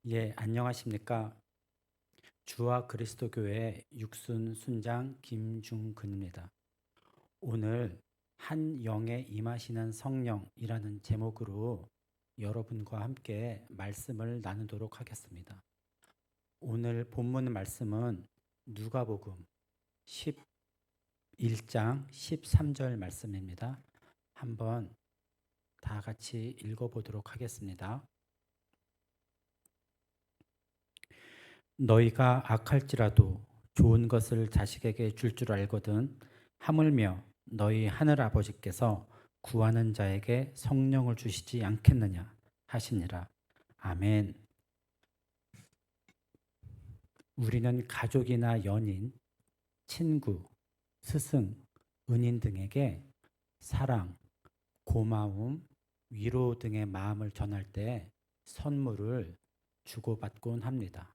예, 안녕하십니까. 주와 그리스도 교회 육순 순장 김중근입니다. 오늘 한 영에 임하시는 성령이라는 제목으로 여러분과 함께 말씀을 나누도록 하겠습니다. 오늘 본문 말씀은 누가복음 11장 13절 말씀입니다. 한번 다 같이 읽어보도록 하겠습니다. 너희가 악할지라도 좋은 것을 자식에게 줄 줄 알거든 하물며 너희 하늘 아버지께서 구하는 자에게 성령을 주시지 않겠느냐 하시니라. 아멘. 우리는 가족이나 연인, 친구, 스승, 은인 등에게 사랑, 고마움, 위로 등의 마음을 전할 때 선물을 주고받곤 합니다.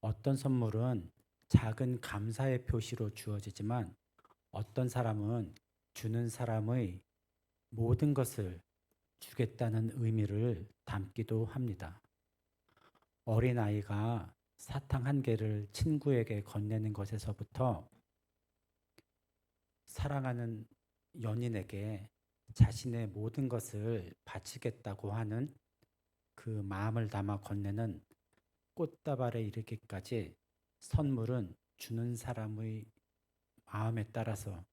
어떤 선물은 작은 감사의 표시로 주어지지만 어떤 사람은 주는 사람의 모든 것을 주겠다는 의미를 담기도 합니다. 어린아이가 사탕 한 개를 친구에게 건네는 것에서부터 사랑하는 연인에게 자신의 모든 것을 바치겠다고 하는 그 마음을 담아 건네는 꽃다발에 이르기까지 선물은 주는 사람의 마음에 따라서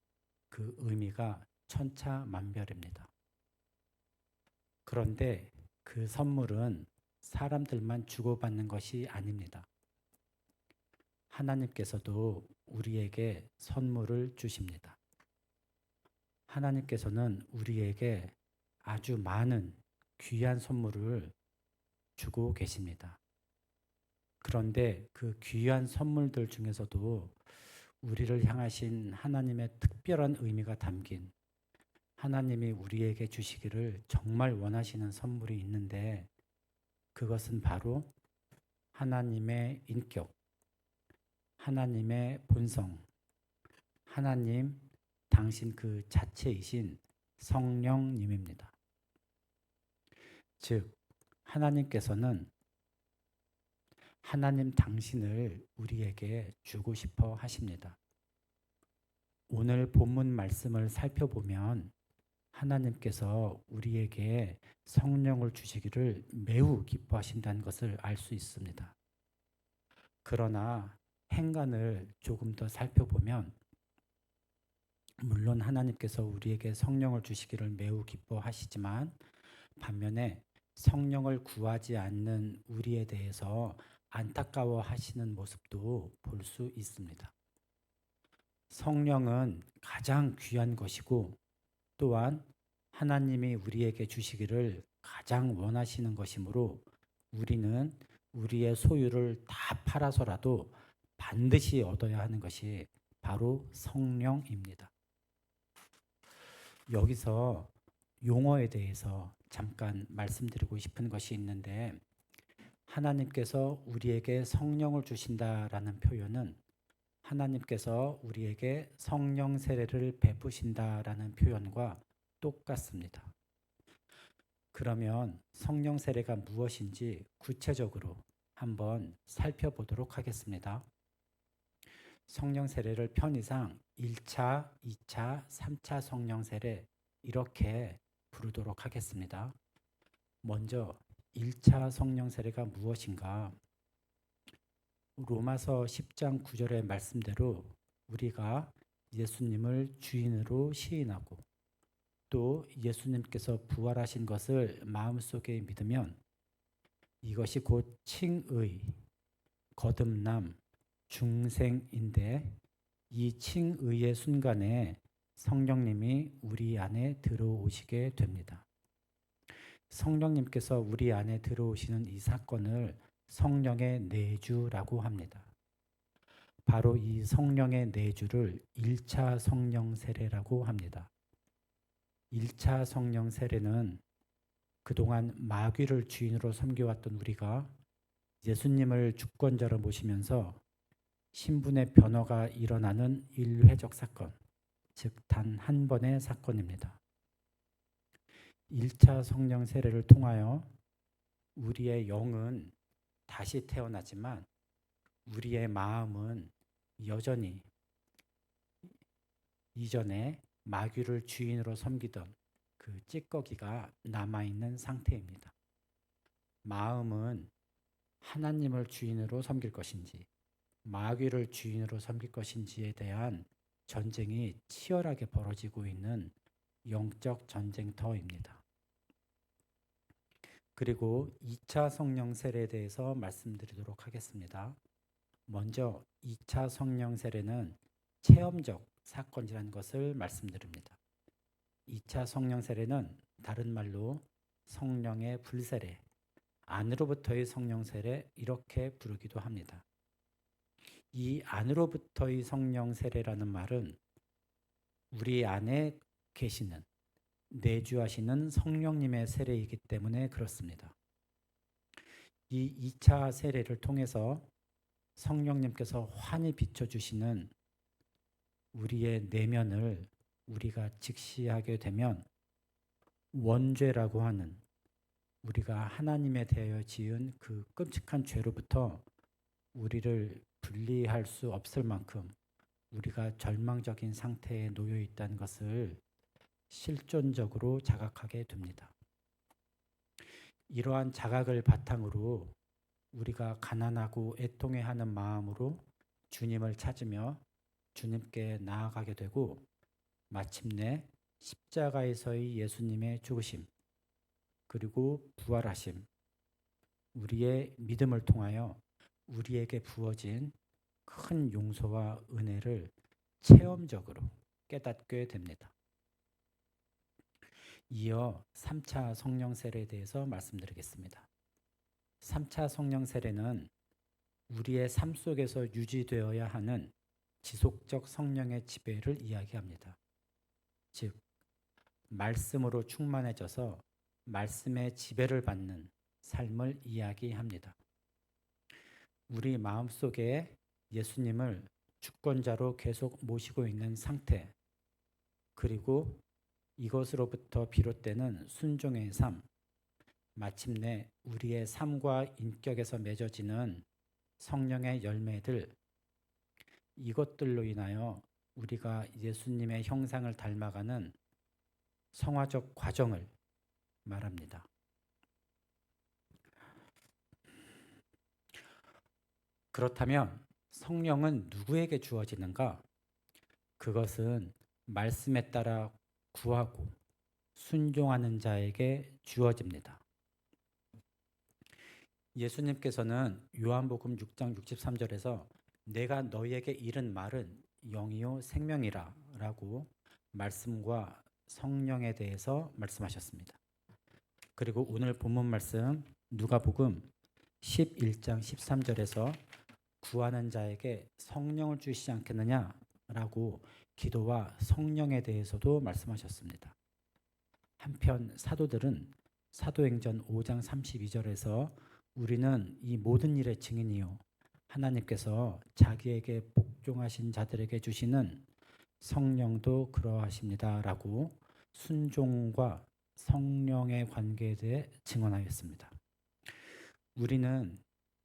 그 의미가 천차만별입니다. 그런데 그 선물은 사람들만 주고받는 것이 아닙니다. 하나님께서도 우리에게 선물을 주십니다. 하나님께서는 우리에게 아주 많은 귀한 선물을 주고 계십니다. 그런데 그 귀한 선물들 중에서도 우리를 향하신 하나님의 특별한 의미가 담긴 하나님이 우리에게 주시기를 정말 원하시는 선물이 있는데 그것은 바로 하나님의 인격, 하나님의 본성, 하나님 당신 그 자체이신 성령님입니다. 즉, 하나님께서는 하나님 당신을 우리에게 주고 싶어 하십니다. 오늘 본문 말씀을 살펴보면 하나님께서 우리에게 성령을 주시기를 매우 기뻐하신다는 것을 알 수 있습니다. 그러나 행간을 조금 더 살펴보면 물론 하나님께서 우리에게 성령을 주시기를 매우 기뻐하시지만 반면에 성령을 구하지 않는 우리에 대해서 안타까워 하시는 모습도 볼 수 있습니다. 성령은 가장 귀한 것이고 또한 하나님이 우리에게 주시기를 가장 원하시는 것이므로 우리는 우리의 소유를 다 팔아서라도 반드시 얻어야 하는 것이 바로 성령입니다. 여기서 용어에 대해서 잠깐 말씀드리고 싶은 것이 있는데 하나님께서 우리에게 성령을 주신다라는 표현은 하나님께서 우리에게 성령 세례를 베푸신다라는 표현과 똑같습니다. 그러면 성령 세례가 무엇인지 구체적으로 한번 살펴보도록 하겠습니다. 성령 세례를 편의상 1차, 2차, 3차 성령 세례 이렇게 부르도록 하겠습니다. 먼저 1차 성령 세례가 무엇인가? 로마서 10장 9절의 말씀대로 우리가 예수님을 주인으로 시인하고 또 예수님께서 부활하신 것을 마음속에 믿으면 이것이 곧 칭의, 거듭남, 중생인데 이 칭의의 순간에 성령님이 우리 안에 들어오시게 됩니다. 성령님께서 우리 안에 들어오시는 이 사건을 성령의 내주라고 합니다. 바로 이 성령의 내주를 1차 성령 세례라고 합니다. 1차 성령 세례는 그동안 마귀를 주인으로 섬겨왔던 우리가 예수님을 주권자로 모시면서 신분의 변화가 일어나는 일회적 사건, 즉 단 한 번의 사건입니다. 1차 성령 세례를 통하여 우리의 영은 다시 태어나지만 우리의 마음은 여전히 이전에 마귀를 주인으로 섬기던 그 찌꺼기가 남아있는 상태입니다. 마음은 하나님을 주인으로 섬길 것인지 마귀를 주인으로 섬길 것인지에 대한 전쟁이 치열하게 벌어지고 있는 영적 전쟁터입니다. 그리고 2차 성령 세례에 대해서 말씀드리도록 하겠습니다. 먼저 2차 성령 세례는 체험적 사건이라는 것을 말씀드립니다. 2차 성령 세례는 다른 말로 성령의 불세례, 안으로부터의 성령 세례 이렇게 부르기도 합니다. 이 안으로부터의 성령 세례라는 말은 우리 안에 계시는 내주하시는 성령님의 세례이기 때문에 그렇습니다. 이 2차 세례를 통해서 성령님께서 환히 비춰주시는 우리의 내면을 우리가 직시하게 되면 원죄라고 하는 우리가 하나님에 대하여 지은 그 끔찍한 죄로부터 우리를 분리할 수 없을 만큼 우리가 절망적인 상태에 놓여 있다는 것을 실존적으로 자각하게 됩니다. 이러한 자각을 바탕으로 우리가 가난하고 애통해하는 마음으로 주님을 찾으며 주님께 나아가게 되고 마침내 십자가에서의 예수님의 죽으심 그리고 부활하심 우리의 믿음을 통하여 우리에게 부어진 큰 용서와 은혜를 체험적으로 깨닫게 됩니다. 이어 3차 성령 세례에 대해서 말씀드리겠습니다. 3차 성령 세례는 우리의 삶 속에서 유지되어야 하는 지속적 성령의 지배를 이야기합니다. 즉, 말씀으로 충만해져서 말씀의 지배를 받는 삶을 이야기합니다. 우리 마음속에 예수님을 주권자로 계속 모시고 있는 상태, 그리고 이것으로부터 비롯되는 순종의 삶, 마침내 우리의 삶과 인격에서 맺어지는 성령의 열매들, 이것들로 인하여 우리가 예수님의 형상을 닮아가는 성화적 과정을 말합니다. 그렇다면 성령은 누구에게 주어지는가? 그것은 말씀에 따라 구하고 순종하는 자에게 주어집니다. 예수님께서는 요한복음 6장 63절에서 내가 너희에게 이른 말은 영이요 생명이라 라고 말씀과 성령에 대해서 말씀하셨습니다. 그리고 오늘 본문 말씀 누가복음 11장 13절에서 구하는 자에게 성령을 주시지 않겠느냐 라고 기도와 성령에 대해서도 말씀하셨습니다. 한편 사도들은 사도행전 5장 32절에서 우리는 이 모든 일의 증인이요 하나님께서 자기에게 복종하신 자들에게 주시는 성령도 그러하십니다 라고 순종과 성령의 관계에 대해 증언하였습니다. 우리는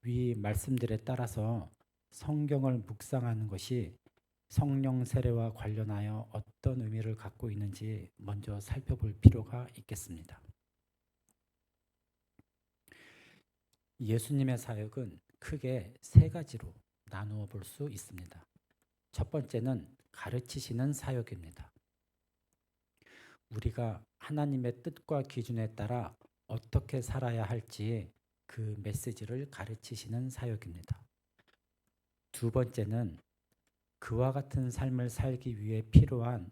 위 말씀들에 따라서 성경을 묵상하는 것이 성령 세례와 관련하여 어떤 의미를 갖고 있는지 먼저 살펴볼 필요가 있겠습니다. 예수님의 사역은 크게 세 가지로 나누어 볼 수 있습니다. 첫 번째는 가르치시는 사역입니다. 우리가 하나님의 뜻과 기준에 따라 어떻게 살아야 할지 그 메시지를 가르치시는 사역입니다. 두 번째는 그와 같은 삶을 살기 위해 필요한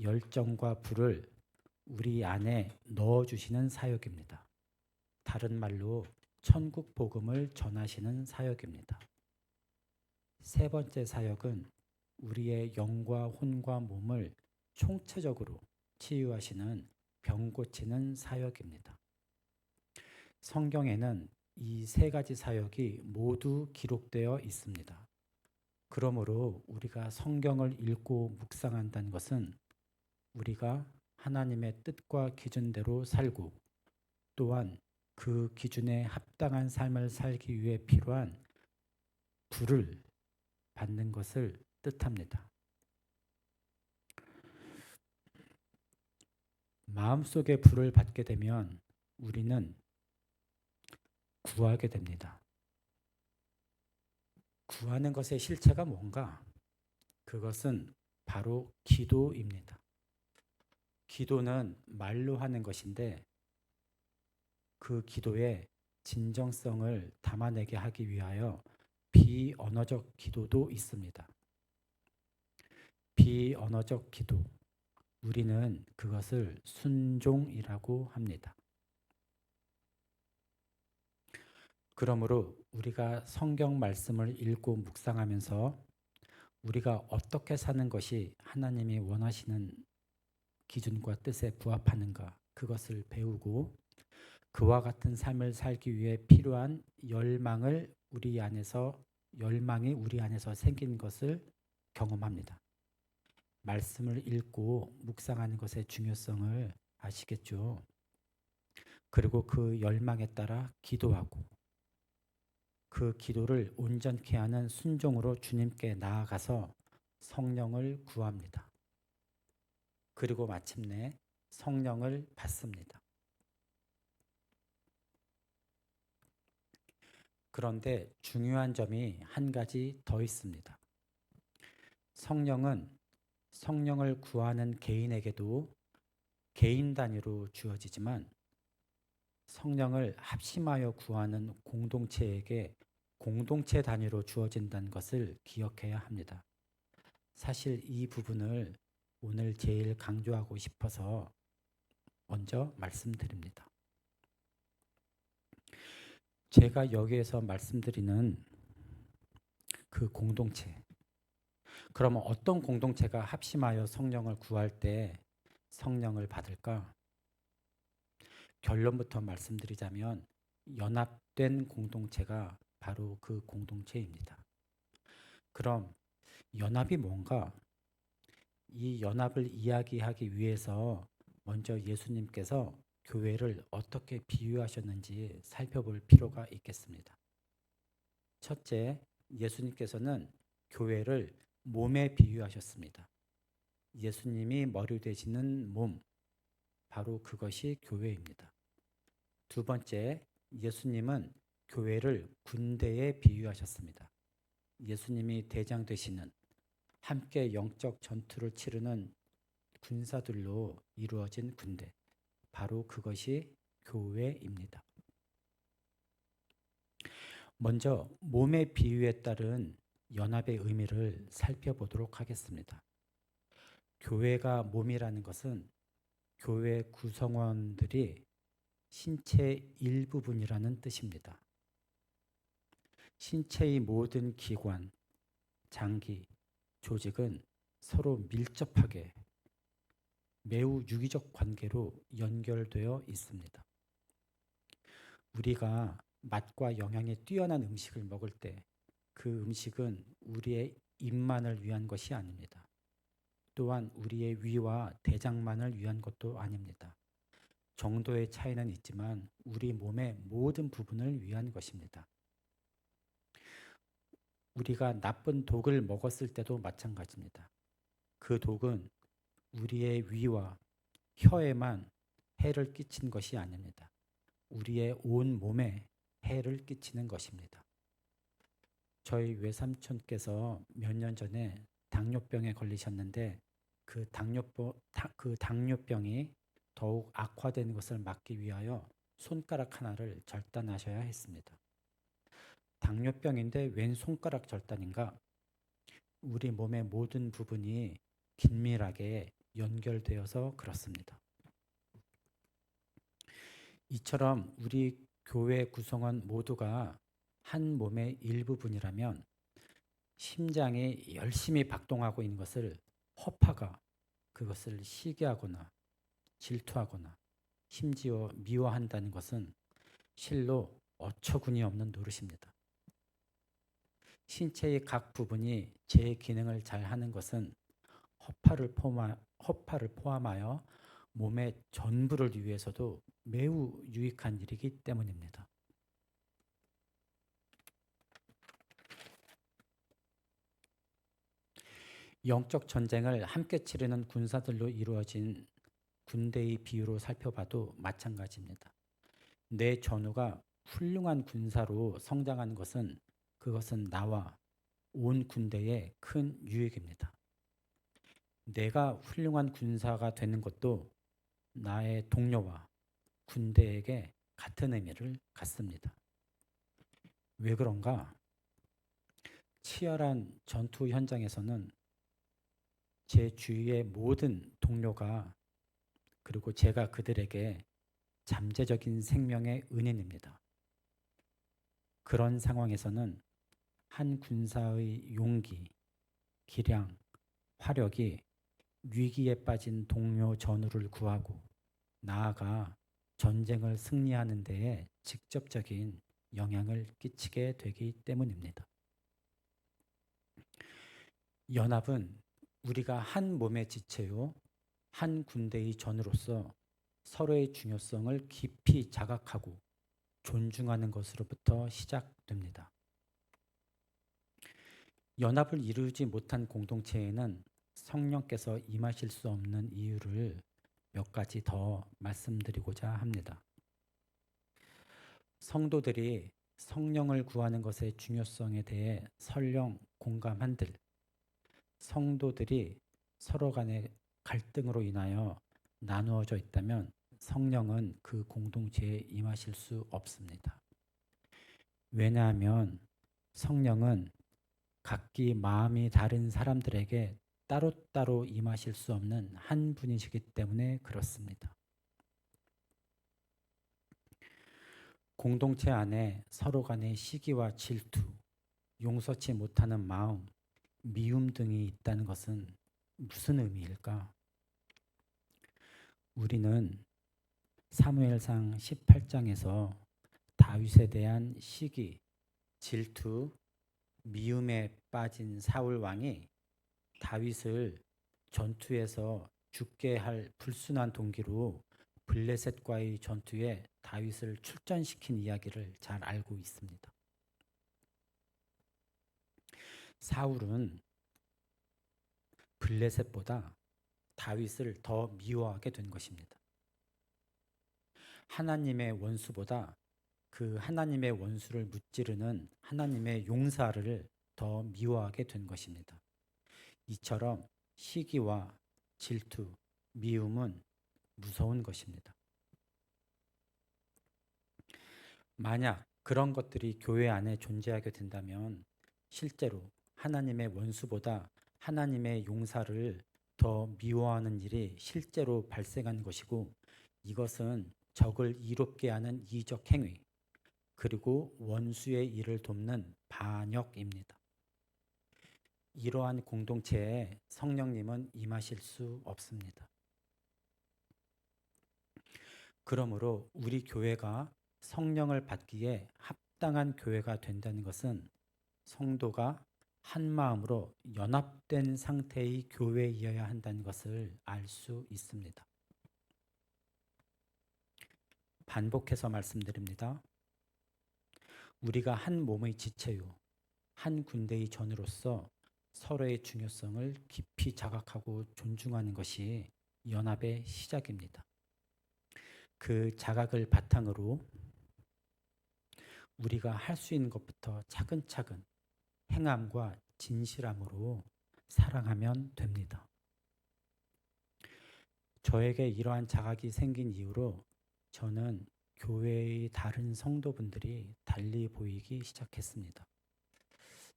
열정과 불을 우리 안에 넣어주시는 사역입니다. 다른 말로 천국 복음을 전하시는 사역입니다. 세 번째 사역은 우리의 영과 혼과 몸을 총체적으로 치유하시는 병 고치는 사역입니다. 성경에는 이 세 가지 사역이 모두 기록되어 있습니다. 그러므로 우리가 성경을 읽고 묵상한다는 것은 우리가 하나님의 뜻과 기준대로 살고 또한 그 기준에 합당한 삶을 살기 위해 필요한 불을 받는 것을 뜻합니다. 마음속에 불을 받게 되면 우리는 구하게 됩니다. 구하는 것의 실체가 뭔가? 그것은 바로 기도입니다. 기도는 말로 하는 것인데 그 기도의 진정성을 담아내게 하기 위하여 비언어적 기도도 있습니다. 비언어적 기도, 우리는 그것을 순종이라고 합니다. 그러므로 우리가 성경 말씀을 읽고 묵상하면서 우리가 어떻게 사는 것이 하나님이 원하시는 기준과 뜻에 부합하는가, 그것을 배우고 그와 같은 삶을 살기 위해 필요한 열망이 우리 안에서 생긴 것을 경험합니다. 말씀을 읽고 묵상하는 것의 중요성을 아시겠죠? 그리고 그 열망에 따라 기도하고 그 기도를 온전케 하는 순종으로 주님께 나아가서 성령을 구합니다. 그리고 마침내 성령을 받습니다. 그런데 중요한 점이 한 가지 더 있습니다. 성령은 성령을 구하는 개인에게도 개인 단위로 주어지지만 성령을 합심하여 구하는 공동체에게 공동체 단위로 주어진다는 것을 기억해야 합니다. 사실 이 부분을 오늘 제일 강조하고 싶어서 먼저 말씀드립니다. 제가 여기에서 말씀드리는 그 공동체, 그러면 어떤 공동체가 합심하여 성령을 구할 때 성령을 받을까? 결론부터 말씀드리자면 연합된 공동체가 바로 그 공동체입니다. 그럼 연합이 뭔가? 이 연합을 이야기하기 위해서 먼저 예수님께서 교회를 어떻게 비유하셨는지 살펴볼 필요가 있겠습니다. 첫째, 예수님께서는 교회를 몸에 비유하셨습니다. 예수님이 머리 되시는 몸, 바로 그것이 교회입니다. 두 번째, 예수님은 교회를 군대에 비유하셨습니다. 예수님이 대장 되시는 함께 영적 전투를 치르는 군사들로 이루어진 군대, 바로 그것이 교회입니다. 먼저 몸의 비유에 따른 연합의 의미를 살펴보도록 하겠습니다. 교회가 몸이라는 것은 교회 구성원들이 신체의 일부분이라는 뜻입니다. 신체의 모든 기관, 장기, 조직은 서로 밀접하게 매우 유기적 관계로 연결되어 있습니다. 우리가 맛과 영양이 뛰어난 음식을 먹을 때 그 음식은 우리의 입만을 위한 것이 아닙니다. 또한 우리의 위와 대장만을 위한 것도 아닙니다. 정도의 차이는 있지만 우리 몸의 모든 부분을 위한 것입니다. 우리가 나쁜 독을 먹었을 때도 마찬가지입니다. 그 독은 우리의 위와 혀에만 해를 끼친 것이 아닙니다. 우리의 온 몸에 해를 끼치는 것입니다. 저희 외삼촌께서 몇 년 전에 당뇨병에 걸리셨는데 그 당뇨병이 더욱 악화되는 것을 막기 위하여 손가락 하나를 절단하셔야 했습니다. 당뇨병인데 웬 손가락 절단인가? 우리 몸의 모든 부분이 긴밀하게 연결되어서 그렇습니다. 이처럼 우리 교회 구성원 모두가 한 몸의 일부분이라면 심장이 열심히 박동하고 있는 것을 허파가 그것을 시기하거나 질투하거나 심지어 미워한다는 것은 실로 어처구니 없는 노릇입니다. 신체의 각 부분이 제 기능을 잘 하는 것은 허파를 포함하여 몸의 전부를 위해서도 매우 유익한 일이기 때문입니다. 영적 전쟁을 함께 치르는 군사들로 이루어진 군대의 비유로 살펴봐도 마찬가지입니다. 내 전우가 훌륭한 군사로 성장하는 것은 그것은 나와 온 군대에 큰 유익입니다. 내가 훌륭한 군사가 되는 것도 나의 동료와 군대에게 같은 의미를 갖습니다. 왜 그런가? 치열한 전투 현장에서는 제 주위의 모든 동료가 그리고 제가 그들에게 잠재적인 생명의 은인입니다. 그런 상황에서는 한 군사의 용기, 기량, 화력이 위기에 빠진 동료 전우를 구하고 나아가 전쟁을 승리하는 데에 직접적인 영향을 끼치게 되기 때문입니다. 연합은 우리가 한 몸의 지체요, 한 군대의 전우로서 서로의 중요성을 깊이 자각하고 존중하는 것으로부터 시작됩니다. 연합을 이루지 못한 공동체에는 성령께서 임하실 수 없는 이유를 몇 가지 더 말씀드리고자 합니다. 성도들이 성령을 구하는 것의 중요성에 대해 설령 공감한들 성도들이 서로 간의 갈등으로 인하여 나누어져 있다면 성령은 그 공동체에 임하실 수 없습니다. 왜냐하면 성령은 각기 마음이 다른 사람들에게 따로따로 임하실 수 없는 한 분이시기 때문에 그렇습니다. 공동체 안에 서로 간의 시기와 질투, 용서치 못하는 마음, 미움 등이 있다는 것은 무슨 의미일까? 우리는 사무엘상 18장에서 다윗에 대한 시기, 질투, 미움에 빠진 사울 왕이 다윗을 전투에서 죽게 할 불순한 동기로 블레셋과의 전투에 다윗을 출전시킨 이야기를 잘 알고 있습니다. 사울은 블레셋보다 다윗을 더 미워하게 된 것입니다. 하나님의 원수보다 그 하나님의 원수를 무찌르는 하나님의 용사를 더 미워하게 된 것입니다. 이처럼 시기와 질투, 미움은 무서운 것입니다. 만약 그런 것들이 교회 안에 존재하게 된다면 실제로 하나님의 원수보다 하나님의 용사를 더 미워하는 일이 실제로 발생하는 것이고 이것은 적을 이롭게 하는 이적 행위 그리고 원수의 일을 돕는 반역입니다. 이러한 공동체에 성령님은 임하실 수 없습니다. 그러므로 우리 교회가 성령을 받기에 합당한 교회가 된다는 것은 성도가 한 마음으로 연합된 상태의 교회이어야 한다는 것을 알 수 있습니다. 반복해서 말씀드립니다. 우리가 한 몸의 지체요, 한 군대의 전우로서 서로의 중요성을 깊이 자각하고 존중하는 것이 연합의 시작입니다. 그 자각을 바탕으로 우리가 할 수 있는 것부터 차근차근 행함과 진실함으로 사랑하면 됩니다. 저에게 이러한 자각이 생긴 이후로 저는 교회의 다른 성도분들이 달리 보이기 시작했습니다.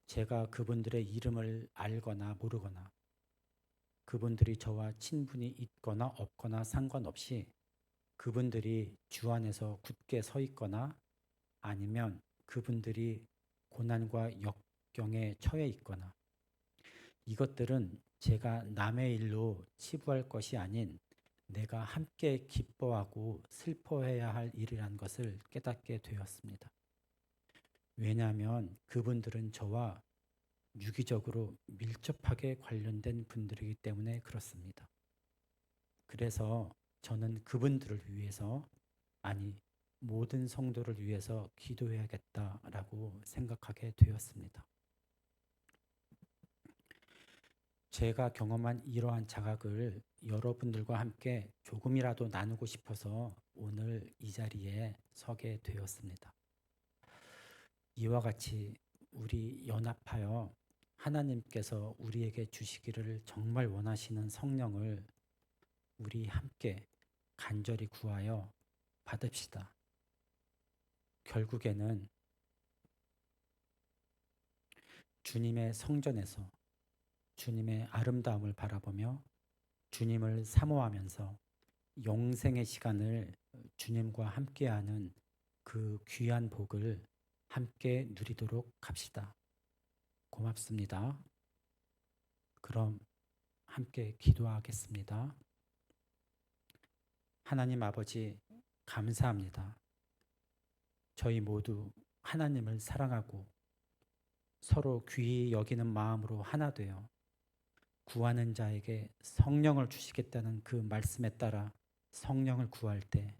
제가 그분들의 이름을 알거나 모르거나 그분들이 저와 친분이 있거나 없거나 상관없이 그분들이 주 안에서 굳게 서 있거나 아니면 그분들이 고난과 역경에 처해 있거나 이것들은 제가 남의 일로 치부할 것이 아닌 내가 함께 기뻐하고 슬퍼해야 할 일이라는 것을 깨닫게 되었습니다. 왜냐하면 그분들은 저와 유기적으로 밀접하게 관련된 분들이기 때문에 그렇습니다. 그래서 저는 그분들을 위해서 아니, 모든 성도를 위해서 기도해야겠다라고 생각하게 되었습니다. 제가 경험한 이러한 자각을 여러분들과 함께 조금이라도 나누고 싶어서 오늘 이 자리에 서게 되었습니다. 이와 같이 우리 연합하여 하나님께서 우리에게 주시기를 정말 원하시는 성령을 우리 함께 간절히 구하여 받읍시다. 결국에는 주님의 성전에서 주님의 아름다움을 바라보며 주님을 사모하면서 영생의 시간을 주님과 함께하는 그 귀한 복을 함께 누리도록 합시다. 고맙습니다. 그럼 함께 기도하겠습니다. 하나님 아버지, 감사합니다. 저희 모두 하나님을 사랑하고 서로 귀히 여기는 마음으로 하나 되어 구하는 자에게 성령을 주시겠다는 그 말씀에 따라 성령을 구할 때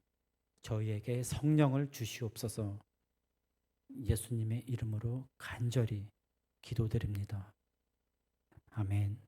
저희에게 성령을 주시옵소서. 예수님의 이름으로 간절히 기도드립니다. 아멘.